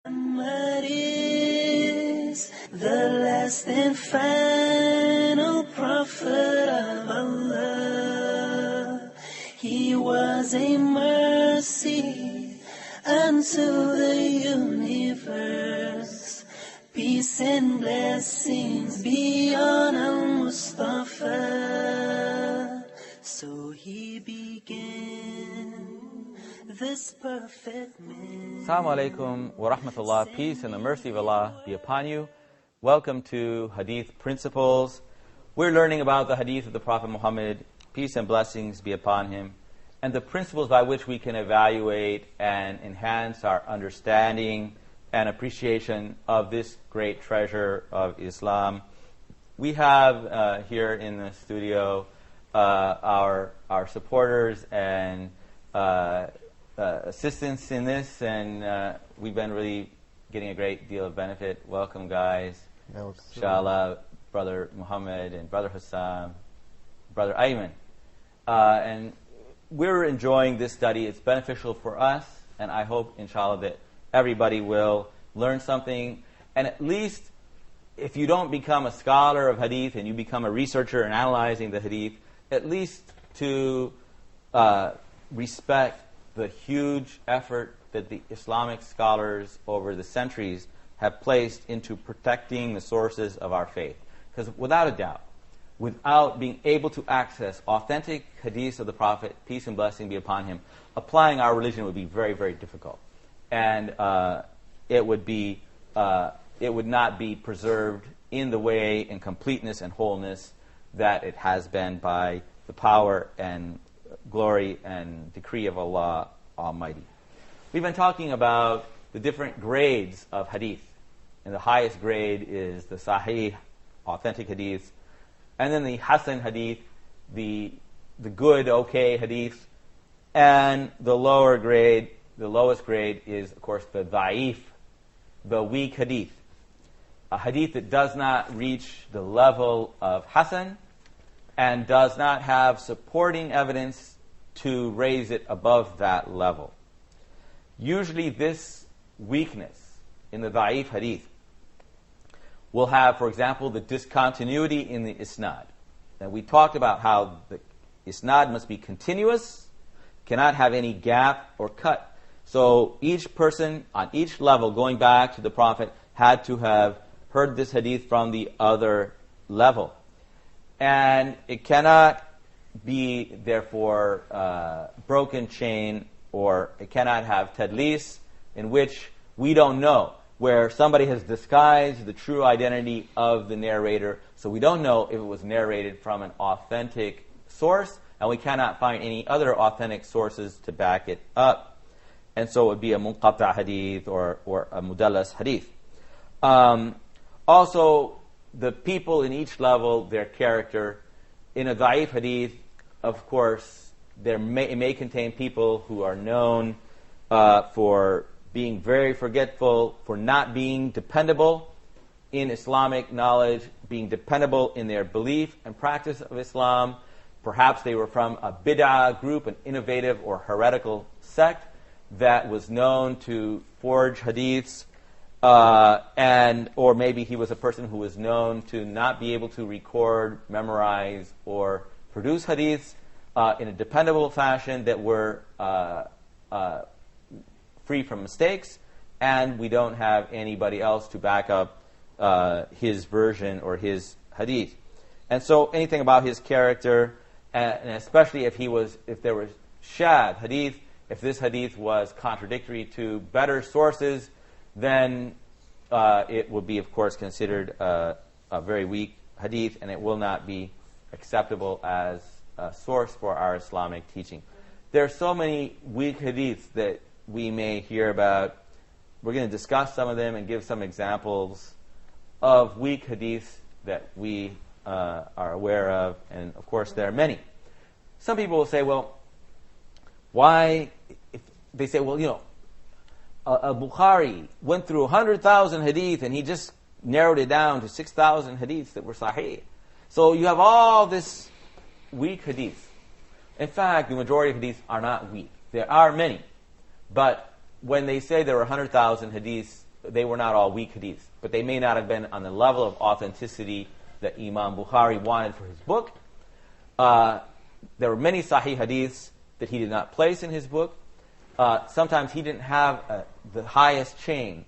Muhammad is the last and final prophet of Allah. He was a mercy unto the universe. Peace and blessings be on Al-Mustafa. So he began this perfect man. Assalamu alaikum wa rahmatullah. Peace and the mercy of Allah be upon you. Welcome to Hadith Principles. We're learning about the Hadith of the Prophet Muhammad, peace and blessings be upon him, and the principles by which we can evaluate and enhance our understanding and appreciation of this great treasure of Islam. We have here in the studio our supporters and assistants in this, and we've been really getting a great deal of benefit. Welcome, guys. Inshallah, Brother Muhammad and Brother Hassan, Brother Ayman. And we're enjoying this study. It's beneficial for us, and I hope, inshallah, that everybody will learn something. And at least, if you don't become a scholar of Hadith and you become a researcher in analyzing the Hadith, at least to respect the huge effort that the Islamic scholars over the centuries have placed into protecting the sources of our faith. Because without a doubt, without being able to access authentic hadiths of the Prophet, peace and blessing be upon him, applying our religion would be very, very difficult. And it would not be preserved in the way, in completeness and wholeness that it has been by the power and glory and decree of Allah Almighty. We've been talking about the different grades of hadith. And the highest grade is the sahih, authentic hadith. And then the hasan hadith, the good, okay hadith. And the lower grade, the lowest grade is, of course, the da'if, the weak hadith. A hadith that does not reach the level of hasan and does not have supporting evidence to raise it above that level. Usually this weakness in the da'if hadith will have, for example, the discontinuity in the isnad. And we talked about how the isnad must be continuous, cannot have any gap or cut. So each person on each level going back to the Prophet had to have heard this hadith from the other level. And it cannot be, therefore, broken chain, or it cannot have tadlis, in which we don't know, where somebody has disguised the true identity of the narrator, so we don't know if it was narrated from an authentic source, and we cannot find any other authentic sources to back it up. And so it would be a munqata hadith or a mudallas hadith. Also, the people in each level, their character. In a da'if hadith, of course, it may contain people who are known for being very forgetful, for not being dependable in Islamic knowledge, being dependable in their belief and practice of Islam. Perhaps they were from a bid'ah group, an innovative or heretical sect that was known to forge hadiths, or maybe he was a person who was known to not be able to record, memorize, or produce hadiths in a dependable fashion that were free from mistakes, and we don't have anybody else to back up his version or his hadith. And so anything about his character, and especially if there was shadh hadith, if this hadith was contradictory to better sources, then it would be, of course, considered a very weak hadith, and it will not be acceptable as a source for our Islamic teaching. There are so many weak hadiths that we may hear about. We're going to discuss some of them and give some examples of weak hadiths that we are aware of, and of course there are many. Some people will say, well, why? If they say, well, Bukhari went through 100,000 hadith and he just narrowed it down to 6,000 hadiths that were sahih. So you have all this weak hadith. In fact, the majority of hadiths are not weak. There are many. But when they say there are 100,000 hadiths they were not all weak hadiths, but they may not have been on the level of authenticity that Imam Bukhari wanted for his book. There were many sahih hadiths that he did not place in his book. Sometimes he didn't have the highest chain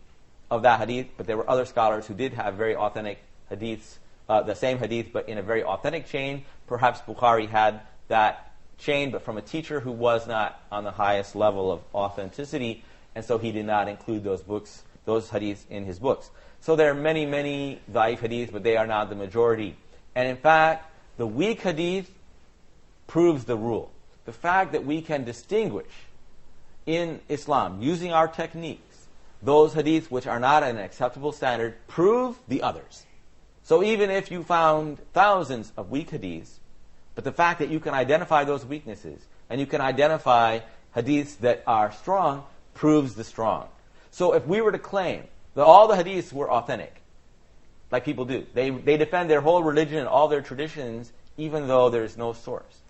of that hadith, but there were other scholars who did have very authentic hadiths, the same hadith, but in a very authentic chain. Perhaps Bukhari had that chain, but from a teacher who was not on the highest level of authenticity, and so he did not include those hadiths in his books. So there are many, many da'if hadiths, but they are not the majority. And in fact, the weak hadith proves the rule. The fact that we can distinguish in Islam, using our techniques, those hadiths which are not at an acceptable standard, prove the others. So even if you found thousands of weak hadiths, but the fact that you can identify those weaknesses, and you can identify hadiths that are strong, proves the strong. So if we were to claim that all the hadiths were authentic, like people do, they defend their whole religion and all their traditions, even though there is no source,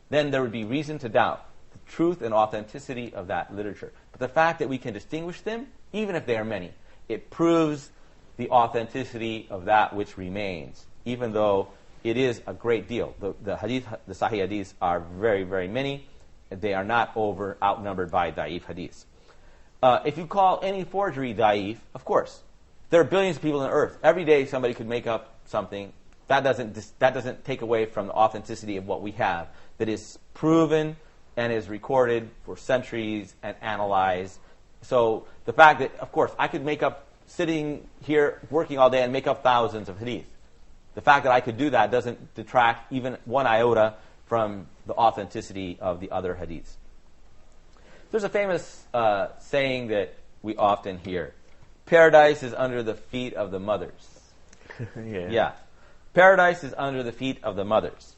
then there would be reason to doubt the truth and authenticity of that literature. But the fact that we can distinguish them, even if they are many, it proves the authenticity of that which remains, even though it is a great deal. The sahih hadiths are very, very many. They are not outnumbered by da'if hadiths. If you call any forgery da'if, of course, there are billions of people on earth. Every day somebody could make up something. That doesn't take away from the authenticity of what we have, that is proven and is recorded for centuries and analyzed. So the fact that, of course, I could make up, sitting here working all day and make up thousands of hadith. The fact that I could do that doesn't detract even one iota from the authenticity of the other hadiths. There's a famous saying that we often hear. Paradise is under the feet of the mothers. Yeah. Paradise is under the feet of the mothers.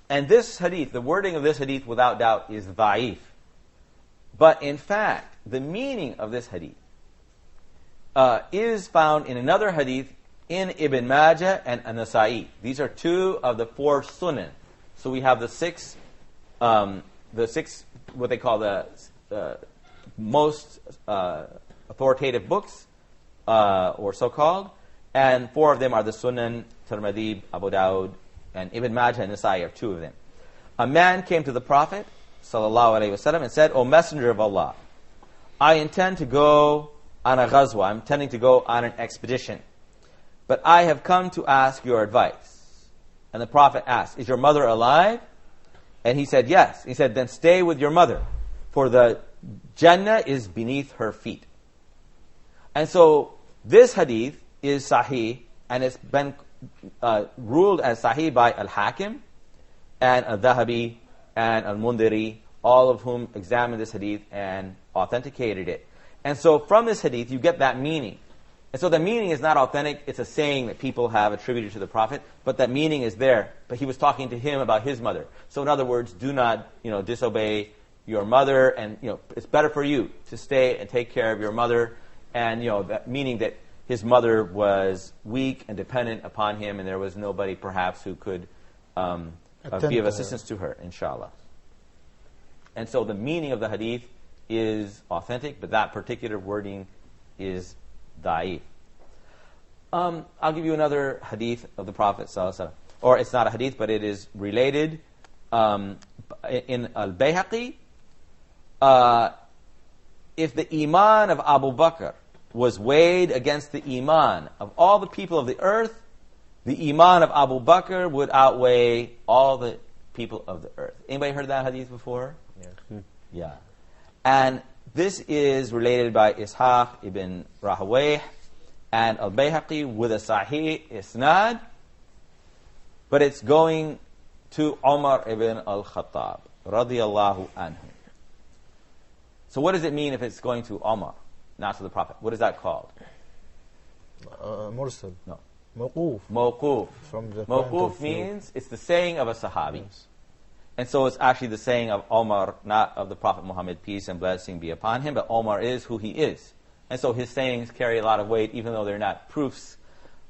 And this hadith, the wording of this hadith without doubt is da'if. But in fact, the meaning of this hadith is found in another hadith in Ibn Majah and An-Nasa'i. These are two of the four sunan. So we have the six, what they call the most authoritative books, or so-called, and four of them are the Sunan, Tirmidhi, Abu Dawud, and Ibn Majah and Nasa'i are two of them. A man came to the Prophet ﷺ and said, "O Messenger of Allah, I intend to go on a ghazwa. I'm intending to go on an expedition. But I have come to ask your advice." And the Prophet asked, "Is your mother alive?" And he said, "Yes." He said, "Then stay with your mother, for the Jannah is beneath her feet." And so this hadith is sahih, and it's been ruled as sahih by Al-Hakim and Al-Dhahabi and Al-Mundiri, all of whom examined this hadith and authenticated it. And so from this hadith, you get that meaning. And so the meaning is not authentic. It's a saying that people have attributed to the Prophet, but that meaning is there. But he was talking to him about his mother. So in other words, do not, disobey your mother, and it's better for you to stay and take care of your mother. And that meaning that his mother was weak and dependent upon him, and there was nobody perhaps who could be of assistance to her, inshallah. And so the meaning of the hadith is authentic, but that particular wording is da'if. I'll give you another hadith of the Prophet ﷺ. Or it's not a hadith, but it is related. In Al-Bayhaqi, if the iman of Abu Bakr was weighed against the iman of all the people of the earth, the iman of Abu Bakr would outweigh all the people of the earth. Anybody heard that hadith before? Yeah. Yeah. And this is related by Ishaq ibn Rahawayh and Al-Bayhaqi with a sahih isnad, but it's going to Umar ibn al-Khattab radiyallahu anhu. So what does it mean if it's going to Umar, not to the Prophet? What is that called? Mursal. No. Mawquf. Mawquf. From the Mawquf means it's the saying of a Sahabi. Yes. And so it's actually the saying of Omar, not of the Prophet Muhammad, peace and blessing be upon him, but Omar is who he is. And so his sayings carry a lot of weight, even though they're not proofs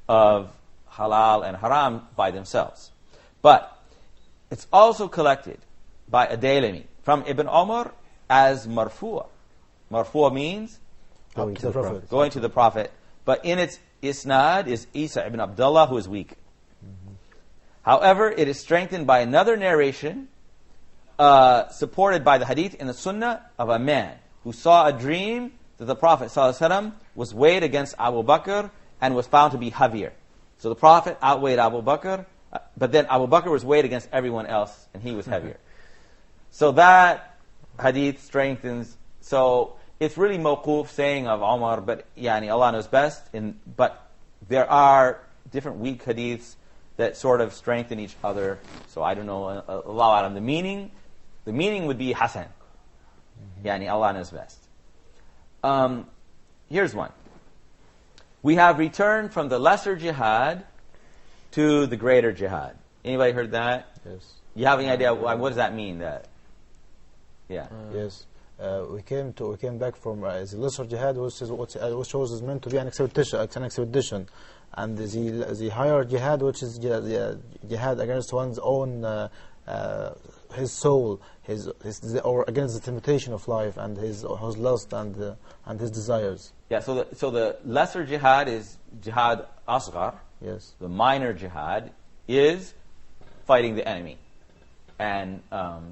of halal and haram by themselves. But it's also collected by Ad-Dailami from Ibn Umar as marfu'a. Marfu'a means Going to the Prophet. Going to the Prophet. But in its isnad is Isa ibn Abdullah, who is weak. However, it is strengthened by another narration supported by the hadith in the sunnah of a man who saw a dream that the Prophet ﷺ was weighed against Abu Bakr and was found to be heavier. So the Prophet outweighed Abu Bakr, but then Abu Bakr was weighed against everyone else and he was heavier. So that hadith strengthens. So it's really mawquf saying of Ammar, but Allah knows best. But there are different weak hadiths that sort of strengthen each other. So I don't know, Allah alam. The meaning would be Hasan. Allah knows best. Here's one. We have returned from the lesser jihad to the greater jihad. Anybody heard that? Yes. You have any idea what does that mean? Yes. We came back from the lesser jihad, which is meant to be an expedition, and the higher jihad, which is the jihad against one's own his soul, or against the temptation of life and his lust and his desires. Yeah. So the lesser jihad is jihad asghar. Yes. The minor jihad is fighting the enemy and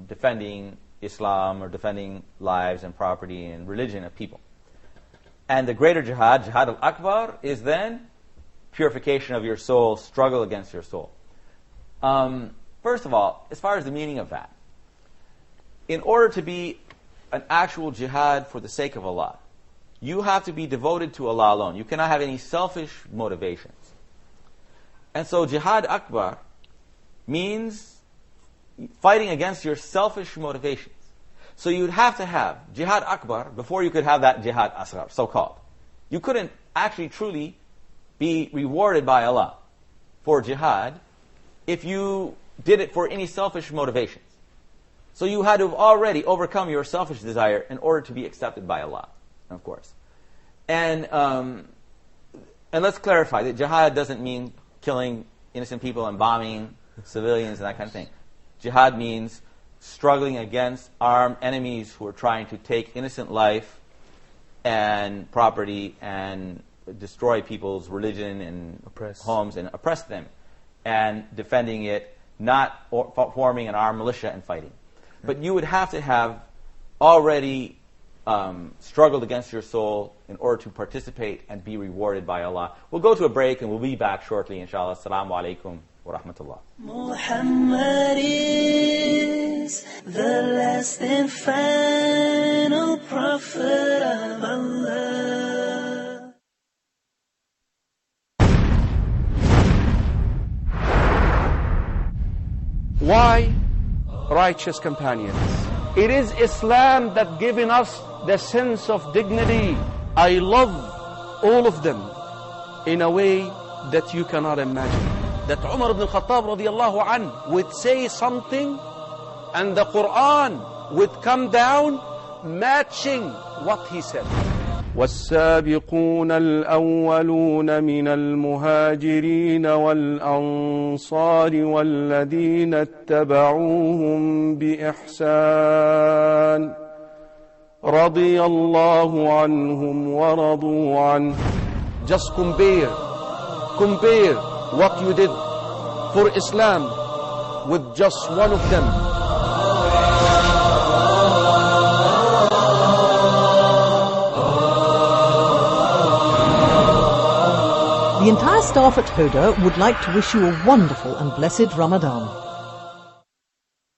defending Islam or defending lives and property and religion of people. And the greater jihad, jihad al-akbar, is then purification of your soul, struggle against your soul. First of all, as far as the meaning of that, in order to be an actual jihad for the sake of Allah, you have to be devoted to Allah alone. You cannot have any selfish motivations. And so jihad akbar means fighting against your selfish motivations. So you'd have to have jihad akbar before you could have that jihad asghar, so-called. You couldn't actually truly be rewarded by Allah for jihad if you did it for any selfish motivations. So you had to have already overcome your selfish desire in order to be accepted by Allah, of course. And let's clarify that jihad doesn't mean killing innocent people and bombing civilians and that kind of thing. Jihad means struggling against armed enemies who are trying to take innocent life and property and destroy people's religion and homes and oppress them, and defending it, not forming an armed militia and fighting. But you would have to have already struggled against your soul in order to participate and be rewarded by Allah. We'll go to a break and we'll be back shortly, inshallah. Assalamu alaikum wa rahmatullah. Muhammad is the last and final prophet of Allah. Why righteous companions? It is Islam that given us the sense of dignity. I love all of them in a way that you cannot imagine. That Umar ibn al-Khattab radiallahu anh would say something and the Qur'an would come down matching what he said. والسابقون الأولون من المهاجرين والأنصار والذين اتبعوهم بإحسان رضي الله عنهم ورضوا عنه. Just compare what you did for Islam with just one of them. The entire staff at Huda would like to wish you a wonderful and blessed Ramadan.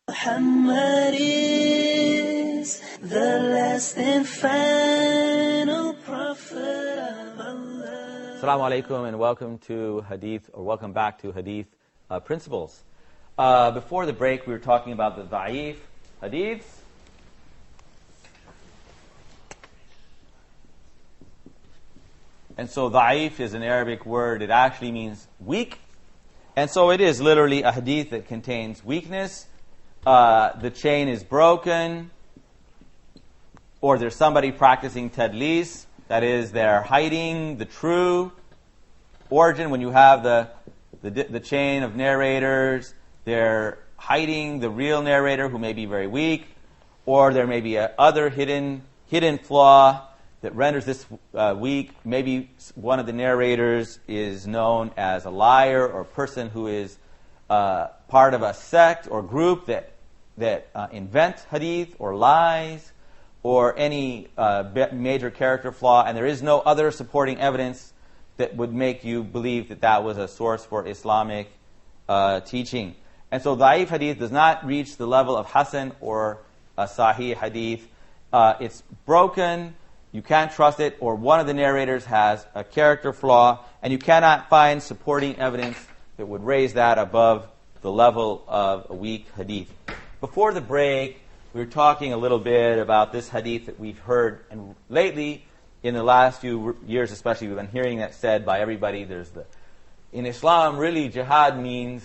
Muhammad is the last and final prophet of Allah. Assalamu alaikum and welcome to Hadith, or welcome back to Hadith Principles. Before the break, we were talking about the da'if hadiths. And so da'if is an Arabic word. It actually means weak. And so it is literally a hadith that contains weakness. The chain is broken. Or there's somebody practicing tadlis. That is, they're hiding the true origin. When you have the chain of narrators, they're hiding the real narrator who may be very weak. Or there may be a other hidden flaw. that renders this weak. Maybe one of the narrators is known as a liar or a person who is part of a sect or group that invent hadith or lies or any major character flaw, and there is no other supporting evidence that would make you believe that that was a source for Islamic teaching. And so da'if hadith does not reach the level of hasan or a sahih hadith. It's broken, you can't trust it, or one of the narrators has a character flaw, and you cannot find supporting evidence that would raise that above the level of a weak hadith. Before the break, we were talking a little bit about this hadith that we've heard, and lately, in the last few years especially, we've been hearing that said by everybody. In Islam, really, jihad means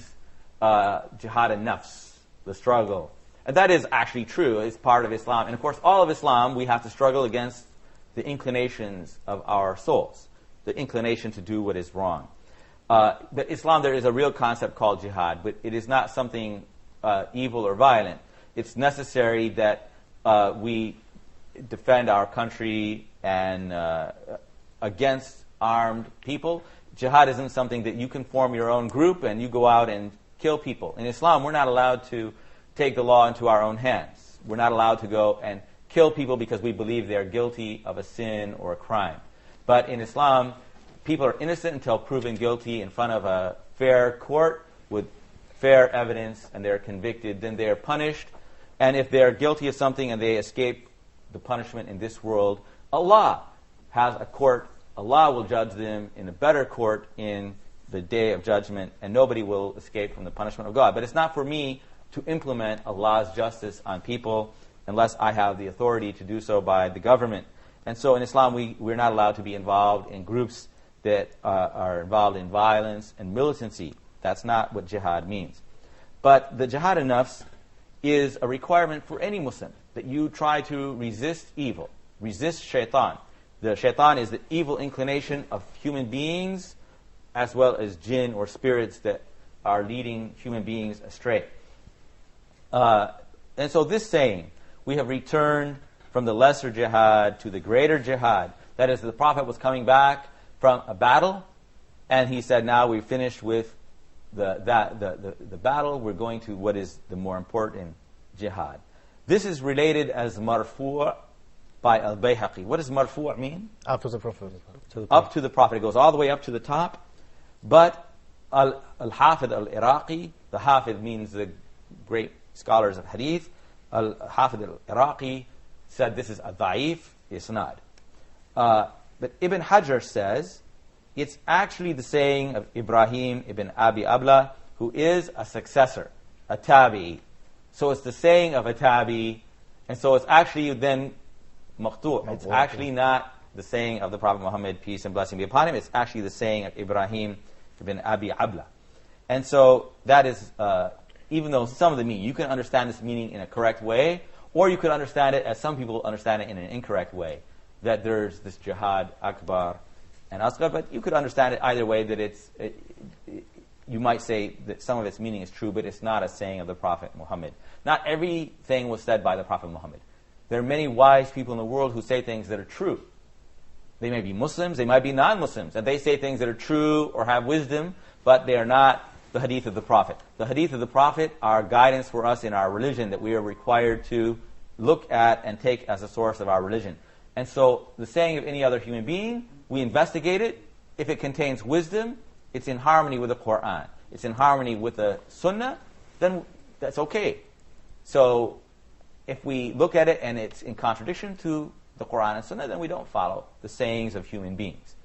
jihad an-nafs, the struggle. And that is actually true. It's part of Islam. And of course, all of Islam, we have to struggle against the inclinations of our souls, the inclination to do what is wrong. But Islam, there is a real concept called jihad, but it is not something evil or violent. It's necessary that we defend our country and against armed people. Jihad isn't something that you can form your own group and you go out and kill people. In Islam, we're not allowed to take the law into our own hands. We're not allowed to go and kill people because we believe they're guilty of a sin or a crime. But in Islam, people are innocent until proven guilty in front of a fair court with fair evidence, and they're convicted. Then they're punished. And if they're guilty of something and they escape the punishment in this world, Allah has a court. Allah will judge them in a better court in the day of judgment, and nobody will escape from the punishment of God. But it's not for me to implement Allah's justice on people unless I have the authority to do so by the government. And so in Islam, we're not allowed to be involved in groups that are involved in violence and militancy. That's not what jihad means. But the jihad an-nafs is a requirement for any Muslim, that you try to resist evil, resist shaitan. The shaitan is the evil inclination of human beings as well as jinn or spirits that are leading human beings astray. And so this saying, we have returned from the lesser jihad to the greater jihad. That is, the Prophet was coming back from a battle, and he said, now we've finished with the battle, we're going to what is the more important jihad. This is related as marfu' by al-Bayhaqi. What does marfu' mean? Up to the Prophet. Up to the Prophet. It goes all the way up to the top. But al-Hafid al-Iraqi, the Hafid means the great scholars of Hadith, al-Hafid al-Iraqi said this is a da'if isnad. But Ibn Hajar says it's actually the saying of Ibrahim ibn Abi Abla, who is a successor, a tabi'i. So it's the saying of a tabi'i, and so it's actually then maqtu'. It's actually not the saying of the Prophet Muhammad, peace and blessing be upon him. It's actually the saying of Ibrahim ibn Abi Abla. And so that is, even though some of the meaning, you can understand this meaning in a correct way, or you could understand it as some people understand it in an incorrect way, that there's this jihad akbar and asghar, but you could understand it either way, that you might say that some of its meaning is true, but it's not a saying of the Prophet Muhammad. Not everything was said by the Prophet Muhammad. There are many wise people in the world who say things that are true. They may be Muslims, they might be non-Muslims, and they say things that are true or have wisdom, but they are not the hadith of the Prophet. The hadith of the Prophet are guidance for us in our religion that we are required to look at and take as a source of our religion. And so the saying of any other human being, we investigate it. If it contains wisdom, it's in harmony with the Qur'an, it's in harmony with the Sunnah, then that's okay. So if we look at it and it's in contradiction to the Qur'an and Sunnah, then we don't follow the sayings of human beings.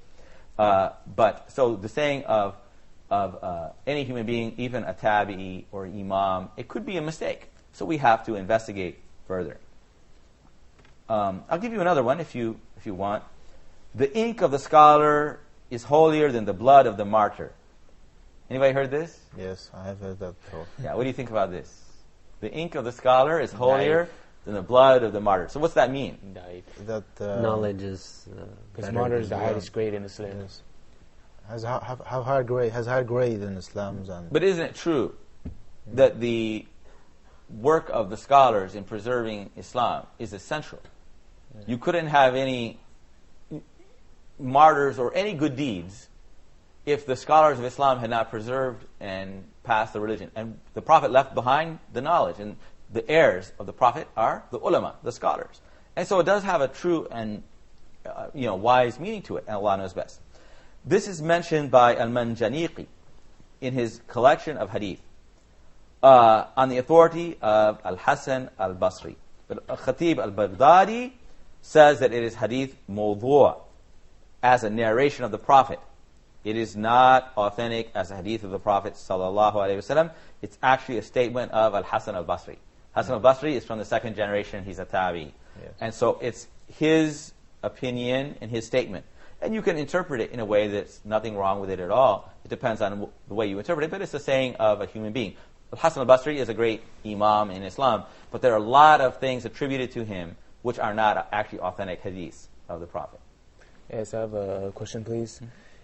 But so the saying of any human being, even a tabi'i or imam, it could be a mistake. So we have to investigate further. I'll give you another one if you want. The ink of the scholar is holier than the blood of the martyr. Anybody heard this? Yes, I have heard that before. Yeah, what do you think about this? The ink of the scholar is holier than the blood of the martyr. So what's that mean? That knowledge is because martyr is the highest grade in Islam. Yes. Has higher grade in Islam. But isn't it true that the work of the scholars in preserving Islam is essential? You couldn't have any martyrs or any good deeds if the scholars of Islam had not preserved and passed the religion. And the Prophet left behind the knowledge, and the heirs of the Prophet are the ulama, the scholars. And so it does have a true and wise meaning to it, and Allah knows best. This is mentioned by Al-Manjaniqi in his collection of hadith on the authority of Al-Hasan al-Basri. But Khatib al-Baghdadi says that it is hadith mawdu' as a narration of the Prophet. It is not authentic as a hadith of the Prophet sallallahu alaihi wasallam. It's actually a statement of Al-Hasan al-Basri. Hasan al-Basri is from the second generation. He's a tabi. Yes. And so it's his opinion and his statement. And you can interpret it in a way that's nothing wrong with it at all. It depends on the way you interpret it, but it's the saying of a human being. Hasan al-Basri is a great imam in Islam, but there are a lot of things attributed to him which are not actually authentic hadiths of the Prophet. Yes, I have a question, please.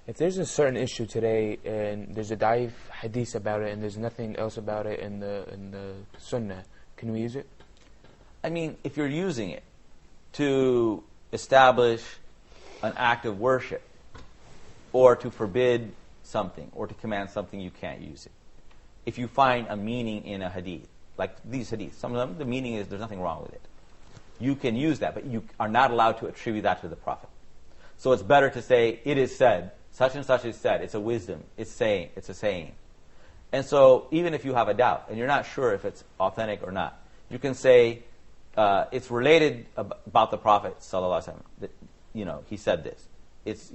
If there's a certain issue today and there's a da'if hadith about it and there's nothing else about it in the sunnah, can we use it? I mean, if you're using it to establish an act of worship or to forbid something or to command something, you can't use it. If you find a meaning in a hadith, like these hadiths, some of them, the meaning is there's nothing wrong with it. You can use that, but you are not allowed to attribute that to the Prophet. So it's better to say, it is said, such and such is said, it's a wisdom, it's a saying. And so even if you have a doubt, and you're not sure if it's authentic or not, you can say, it's related about the Prophet sallallahu alaihi wasallam, that, he said this. It's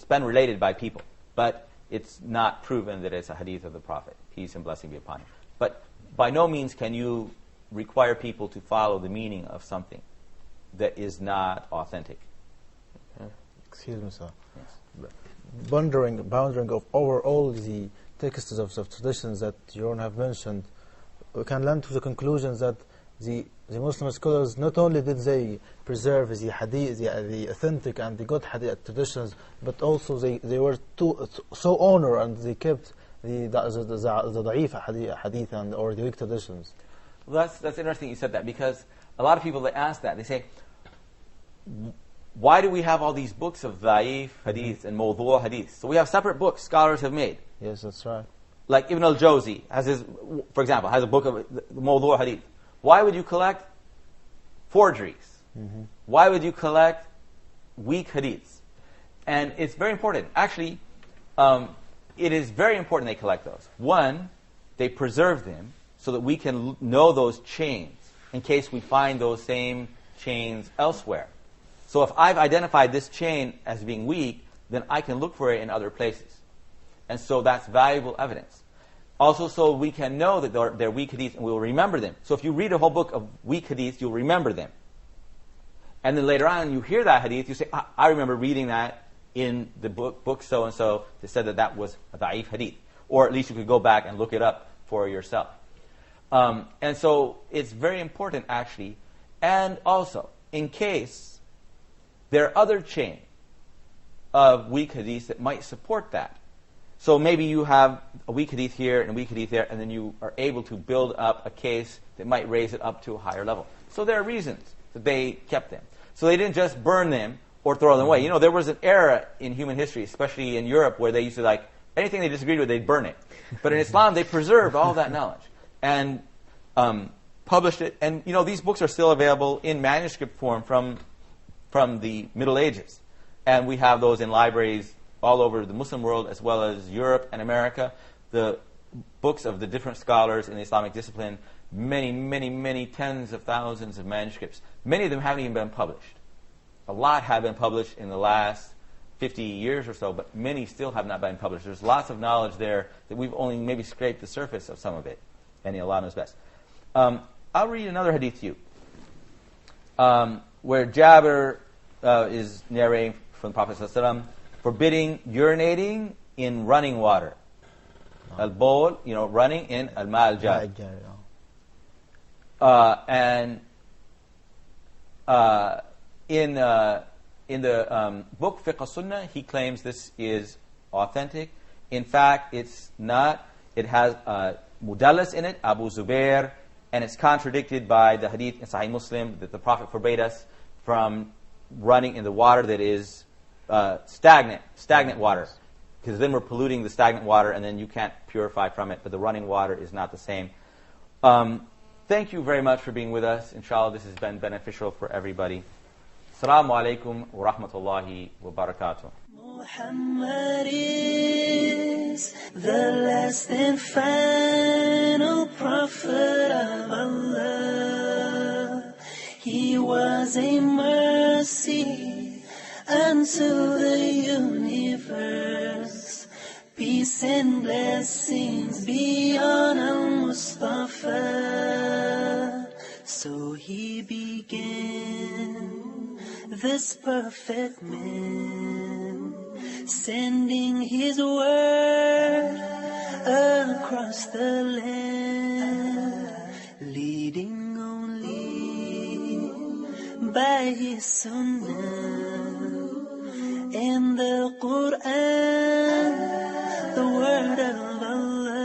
been related by people, but it's not proven that it's a hadith of the Prophet, peace and blessing be upon him. But by no means can you require people to follow the meaning of something that is not authentic. Excuse me, sir. Yes. Bounding over all the texts of traditions that you have mentioned, we can land to the conclusions that the Muslim scholars, not only did they preserve the hadith, the authentic and the good hadith traditions, but also they were so honored and they kept the da'if hadith and or the weak traditions. Well, that's interesting you said that, because a lot of people, they ask that, they say, why do we have all these books of da'if hadith and mawdu' hadith? So we have separate books scholars have made. Yes, that's right. Like Ibn al-Jawzi has for example, has a book of the mawdu' hadith. Why would you collect forgeries? Why would you collect weak hadiths? And it's very important. Actually, it is very important they collect those. One, they preserve them so that we can know those chains in case we find those same chains elsewhere. So if I've identified this chain as being weak, then I can look for it in other places. And so that's valuable evidence. Also, so we can know that they're weak hadiths and we'll remember them. So if you read a whole book of weak hadiths, you'll remember them. And then later on, you hear that hadith, you say, I remember reading that in the book so-and-so that said that was a da'if hadith. Or at least you could go back and look it up for yourself. And so it's very important, actually. And also, in case there are other chains of weak hadiths that might support that. So maybe you have a weak hadith here and a weak hadith there, and then you are able to build up a case that might raise it up to a higher level. So there are reasons that they kept them. So they didn't just burn them or throw them away. There was an era in human history, especially in Europe, where they used to, anything they disagreed with, they'd burn it. But in Islam, they preserved all that knowledge and published it. And, these books are still available in manuscript form from the Middle Ages. And we have those in libraries all over the Muslim world, as well as Europe and America. The books of the different scholars in the Islamic discipline, many, many, many tens of thousands of manuscripts. Many of them haven't even been published. A lot have been published in the last 50 years or so, but many still have not been published. There's lots of knowledge there that we've only maybe scraped the surface of some of it. And Allah knows best. I'll read another hadith to you, where Jabir is narrating from the Prophet ﷺ, forbidding urinating in running water. Al-bawl, running in al-ma al-jar. And in the book Fiqh al-Sunnah, he claims this is authentic. In fact, it's not. It has mudallas in it, Abu Zubair, and it's contradicted by the hadith in Sahih Muslim that the Prophet forbade us from running in the water that is stagnant water. Because then we're polluting the stagnant water and then you can't purify from it, but the running water is not the same. Thank you very much for being with us. Inshallah, this has been beneficial for everybody. Assalamu alaikum wa rahmatullahi wa barakatuh. Muhammad is the last and final prophet of Allah. He was a mercy unto the universe. Peace and blessings be on Al-Mustafa. So he began this perfect man, sending his word across the land, leading only by his sunnah and the Kur'an, the word of Allah.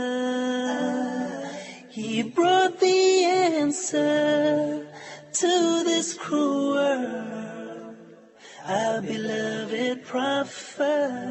He brought the answer to this cruel world, our beloved prophet